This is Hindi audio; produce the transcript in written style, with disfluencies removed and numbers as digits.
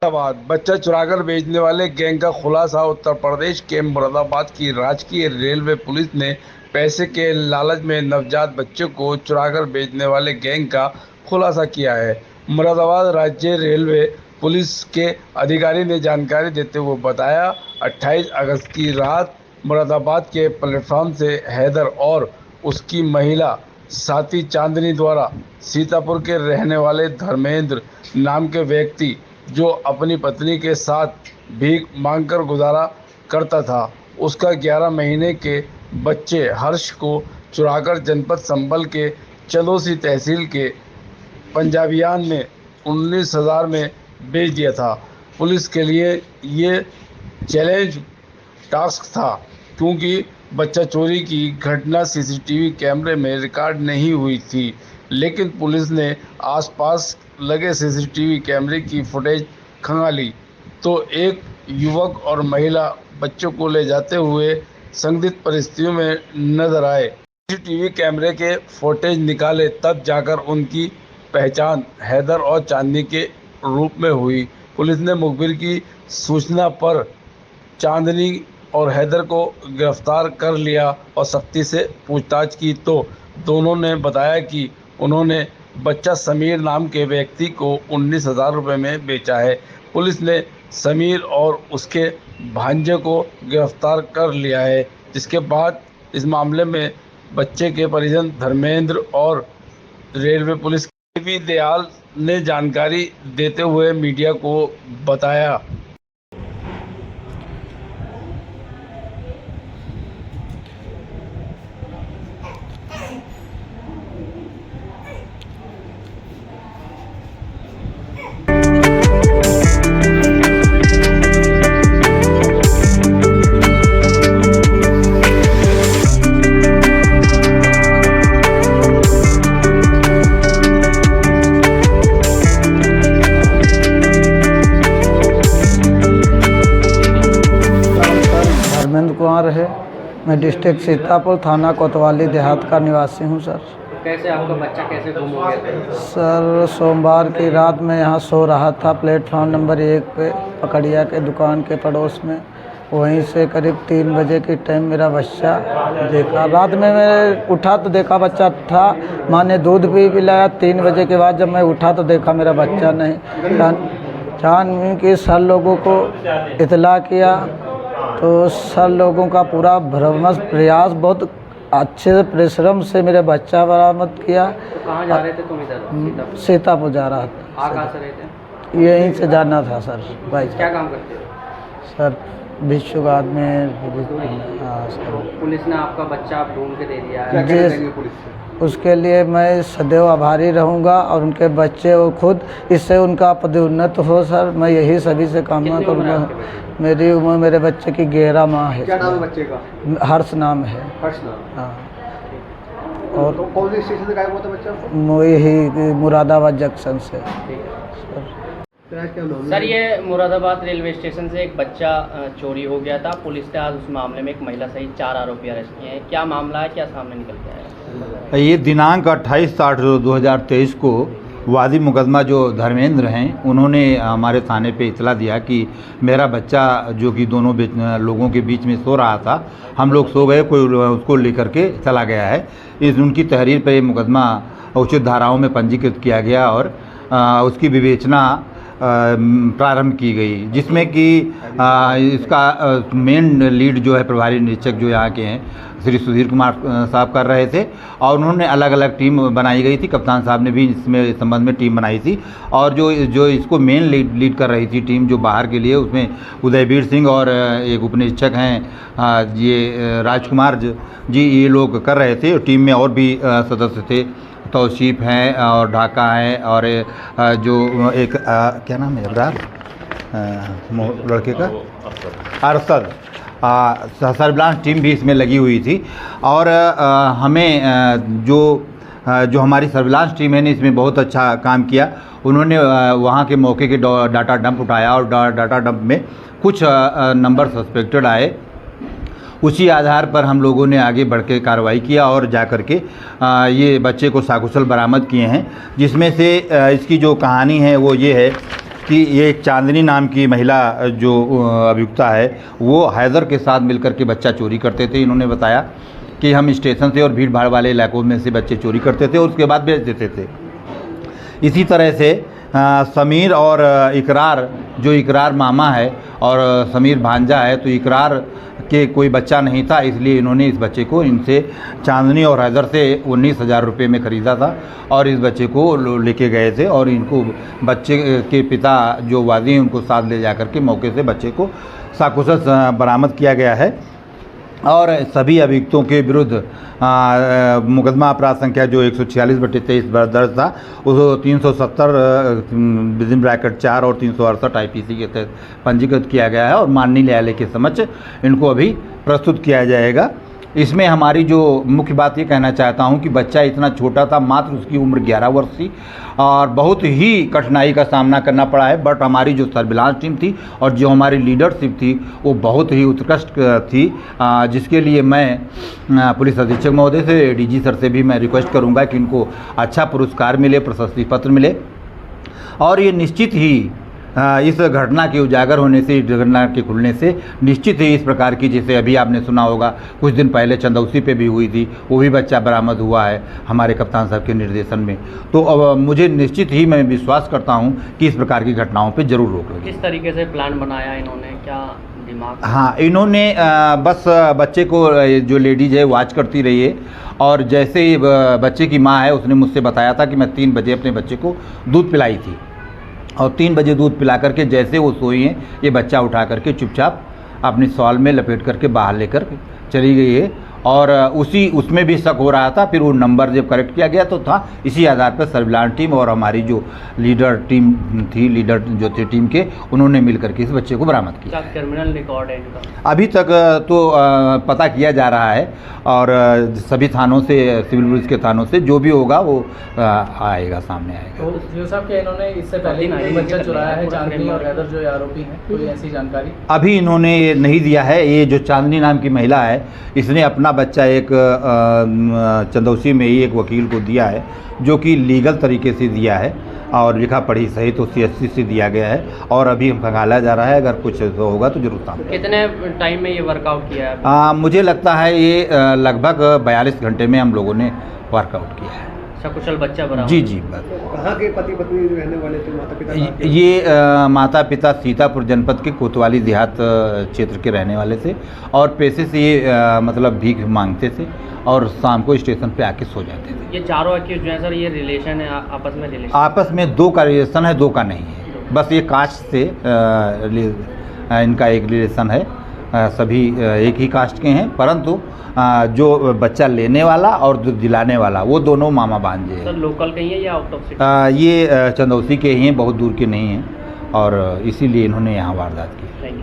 मुरादाबाद बच्चा चुराकर बेचने वाले गैंग का खुलासा। उत्तर प्रदेश के मुरादाबाद की राजकीय रेलवे पुलिस ने पैसे के लालच में नवजात बच्चे को चुराकर बेचने वाले गैंग का खुलासा किया है। मुरादाबाद राज्य रेलवे पुलिस के अधिकारी ने जानकारी देते हुए बताया, 28 अगस्त की रात मुरादाबाद के प्लेटफॉर्म से हैदर और उसकी महिला साथी चांदनी द्वारा सीतापुर के रहने वाले धर्मेंद्र नाम के व्यक्ति, जो अपनी पत्नी के साथ भीख मांगकर गुजारा करता था, उसका 11 महीने के बच्चे हर्ष को चुराकर जनपद संभल के चंदौसी तहसील के पंजाबियान में 19,000 में बेच दिया था। पुलिस के लिए ये चैलेंज टास्क था, क्योंकि बच्चा चोरी की घटना सीसीटीवी कैमरे में रिकॉर्ड नहीं हुई थी, लेकिन पुलिस ने आसपास लगे सीसीटीवी कैमरे की फुटेज खंगाली तो एक युवक और महिला बच्चों को ले जाते हुए संदिग्ध परिस्थितियों में नजर आए। सीसीटीवी कैमरे के फुटेज निकाले तब जाकर उनकी पहचान हैदर और चांदनी के रूप में हुई। पुलिस ने मुखबिर की सूचना पर चांदनी और हैदर को गिरफ्तार कर लिया और सख्ती से पूछताछ की तो दोनों ने बताया कि उन्होंने बच्चा समीर नाम के व्यक्ति को 19,000 रुपये में बेचा है। पुलिस ने समीर और उसके भांजे को गिरफ्तार कर लिया है, जिसके बाद इस मामले में बच्चे के परिजन धर्मेंद्र और रेलवे पुलिस के दयाल ने जानकारी देते हुए मीडिया को बताया। धर्मेंद्र कुमार है। मैं डिस्ट्रिक्ट सीतापुर, थाना कोतवाली देहात का निवासी हूँ सर। कैसे आपका बच्चा कैसे गुम हो गया था? सर सोमवार की रात में यहाँ सो रहा था प्लेटफॉर्म नंबर 1 पे पकड़िया के दुकान के पड़ोस में। वहीं से करीब 3 बजे के टाइम मेरा बच्चा देखा। रात में मैं उठा तो देखा बच्चा था, माँ ने दूध भी पिलाया। 3 बजे के बाद जब मैं उठा तो देखा मेरा बच्चा नहीं। छानबीन के सर लोगों को इतला किया तो सर लोगों का पूरा भ्रमण प्रयास बहुत अच्छे से परिश्रम से मेरे बच्चा बरामद किया। तो कहाँ जा रहे थे तुम इधर? सीतापुर जा रहा था। कहाँ से रहे थे? यहीं से जाना था सर। भाई क्या काम करते हो? सर विश्वघात में। हाँ सर। पुलिस ने आपका बच्चा ढूंढ के दे दिया है। क्या करेंगे पुलिस से? उसके लिए मैं सदैव आभारी रहूँगा और उनके बच्चे और खुद इससे उनका पदोन्नत हो सर। मैं यही सभी से कामना करूँगा। मेरी उम्र मेरे बच्चे की 11 माह है। क्या नाम है बच्चे का? हर्ष नाम है। हर्ष नाम। हाँ। और तो कौन से स्टेशन से गायब हुआ था बच्चा? यही मुरादाबाद जंक्शन से। सर ये मुरादाबाद रेलवे स्टेशन से एक बच्चा चोरी हो गया था। पुलिस ने आज उस मामले में एक महिला सहित 4 आरोपी अरेस्ट किए हैं। क्या मामला है, क्या सामने निकल के आया? ये दिनांक 28/8/2023 को वादी मुकदमा जो धर्मेंद्र हैं, उन्होंने हमारे थाने पे इतला दिया कि मेरा बच्चा जो कि दोनों लोगों के बीच में सो रहा था, हम लोग सो गए, कोई उसको लेकर के चला गया है। इस उनकी तहरीर पर ये मुकदमा उचित धाराओं में पंजीकृत किया गया और उसकी विवेचना प्रारंभ की गई, जिसमें कि इसका मेन लीड जो है प्रभारी निरीक्षक जो यहाँ के हैं श्री सुधीर कुमार साहब कर रहे थे और उन्होंने अलग अलग टीम बनाई गई थी। कप्तान साहब ने भी इसमें संबंध में टीम बनाई थी और जो इसको मेन लीड कर रही थी टीम जो बाहर के लिए, उसमें उदयवीर सिंह और एक उपनिरीक्षक हैं ये राजकुमार जी, ये लोग कर रहे थे। टीम में और भी सदस्य थे, तौसीफ हैं और ढाका है और जो एक क्या नाम है लड़के का, अरसद, सर्विलांस टीम भी इसमें लगी हुई थी। और हमें जो हमारी सर्विलांस टीम है ने इसमें बहुत अच्छा काम किया। उन्होंने वहाँ के मौके के डाटा डंप उठाया और डाटा डंप में कुछ नंबर सस्पेक्टेड आए। उसी आधार पर हम लोगों ने आगे बढ़ के कार्रवाई किया और जा कर के ये बच्चे को सकुशल बरामद किए हैं, जिसमें से इसकी जो कहानी है वो ये है कि ये एक चांदनी नाम की महिला जो अभियुक्ता है वो हैदर के साथ मिलकर के बच्चा चोरी करते थे। इन्होंने बताया कि हम स्टेशन से और भीड़ भाड़ वाले इलाकों में से बच्चे चोरी करते थे और उसके बाद बेच देते थे। इसी तरह से समीर और इकरार, जो इकरार मामा है और समीर भांजा है, तो इकरार के कोई बच्चा नहीं था, इसलिए इन्होंने इस बच्चे को इनसे चांदनी और हैदर से 19,000 रुपये में ख़रीदा था और इस बच्चे को लेके गए थे और इनको बच्चे के पिता जो वादी हैं उनको साथ ले जा कर के मौके से बच्चे को साकुशल बरामद किया गया है। और सभी अभियुक्तों के विरुद्ध मुकदमा अपराध संख्या जो 146/23 दर्ज था उसको 370/4 और 368 IPC के तहत पंजीकृत किया गया है और माननीय न्यायालय के समक्ष इनको अभी प्रस्तुत किया जाएगा। इसमें हमारी जो मुख्य बात ये कहना चाहता हूँ कि बच्चा इतना छोटा था, मात्र उसकी उम्र 11 वर्ष थी और बहुत ही कठिनाई का सामना करना पड़ा है। बट हमारी जो सर्विलांस टीम थी और जो हमारी लीडरशिप थी वो बहुत ही उत्कृष्ट थी, जिसके लिए मैं पुलिस अधीक्षक महोदय से, DG सर से भी मैं रिक्वेस्ट करूँगा कि इनको अच्छा पुरस्कार मिले, प्रशस्ति पत्र मिले। और ये निश्चित ही इस घटना के उजागर होने से, इस घटना के खुलने से निश्चित ही इस प्रकार की, जैसे अभी आपने सुना होगा कुछ दिन पहले चंदौसी पे भी हुई थी, वो भी बच्चा बरामद हुआ है हमारे कप्तान साहब के निर्देशन में। तो अब मुझे निश्चित ही मैं विश्वास करता हूँ कि इस प्रकार की घटनाओं पे जरूर रोक लगेगी। किस तरीके से प्लान बनाया इन्होंने, क्या दिमाग? हाँ, इन्होंने बस बच्चे को, जो लेडीज है वॉच करती रही है और जैसे ही बच्चे की माँ है उसने मुझसे बताया था कि मैं 3 बजे अपने बच्चे को दूध पिलाई थी और 3 बजे दूध पिला करके जैसे वो सोई हैं ये बच्चा उठा करके चुपचाप अपनी शॉल में लपेट करके बाहर लेकर चली गई है और उसमें भी शक हो रहा था। फिर वो नंबर जब करेक्ट किया गया तो था, इसी आधार पर सर्विलांस टीम और हमारी जो लीडर जो थे टीम के, उन्होंने मिलकर के इस बच्चे को बरामद किया। क्या क्रिमिनल रिकॉर्ड है इनका? अभी तक तो पता किया जा रहा है और सभी थानों से, सिविल पुलिस के थानों से जो भी होगा वो आएगा, सामने आएगा। तो जो साहब के इन्होंने इससे पहले भी बच्चा चुराया है, चांदनी और हैदर जो आरोपी हैं, कोई ऐसी जानकारी अभी इन्होंने नहीं दिया है। ये जो चांदनी नाम की महिला है इसने अपना बच्चा एक चंदौसी में ही एक वकील को दिया है, जो कि लीगल तरीके से दिया है और लिखा पढ़ी सहित तो CSC से दिया गया है और अभी हम खंगाला जा रहा है। अगर कुछ तो होगा तो जरूर सामने। कितने टाइम में ये वर्कआउट किया है? मुझे लगता है ये लगभग 42 घंटे में हम लोगों ने वर्कआउट किया है। सकुशल बच्चा बरामद? जी जी। कहाँ के पति पत्नी रहने वाले थे, माता पिता? ये माता पिता सीतापुर जनपद के कोतवाली देहात क्षेत्र के रहने वाले थे और पेशे से ये मतलब भीख मांगते थे और शाम को स्टेशन पे आके सो जाते थे। ये चारों एक्यूज जो है सर, ये रिलेशन है आपस में? रिलेशन आपस में 2 का रिलेशन है, 2 का नहीं है। बस ये कास्ट से इनका एक रिलेशन है, सभी एक ही कास्ट के हैं, परंतु जो बच्चा लेने वाला और जो दिलाने वाला वो दोनों मामा भांजे हैं। सर लोकल कहीं है या आउट ऑफ सिटी? ये चंदौसी के ही हैं, बहुत दूर के नहीं हैं और इसीलिए इन्होंने यहाँ वारदात की। Thank you.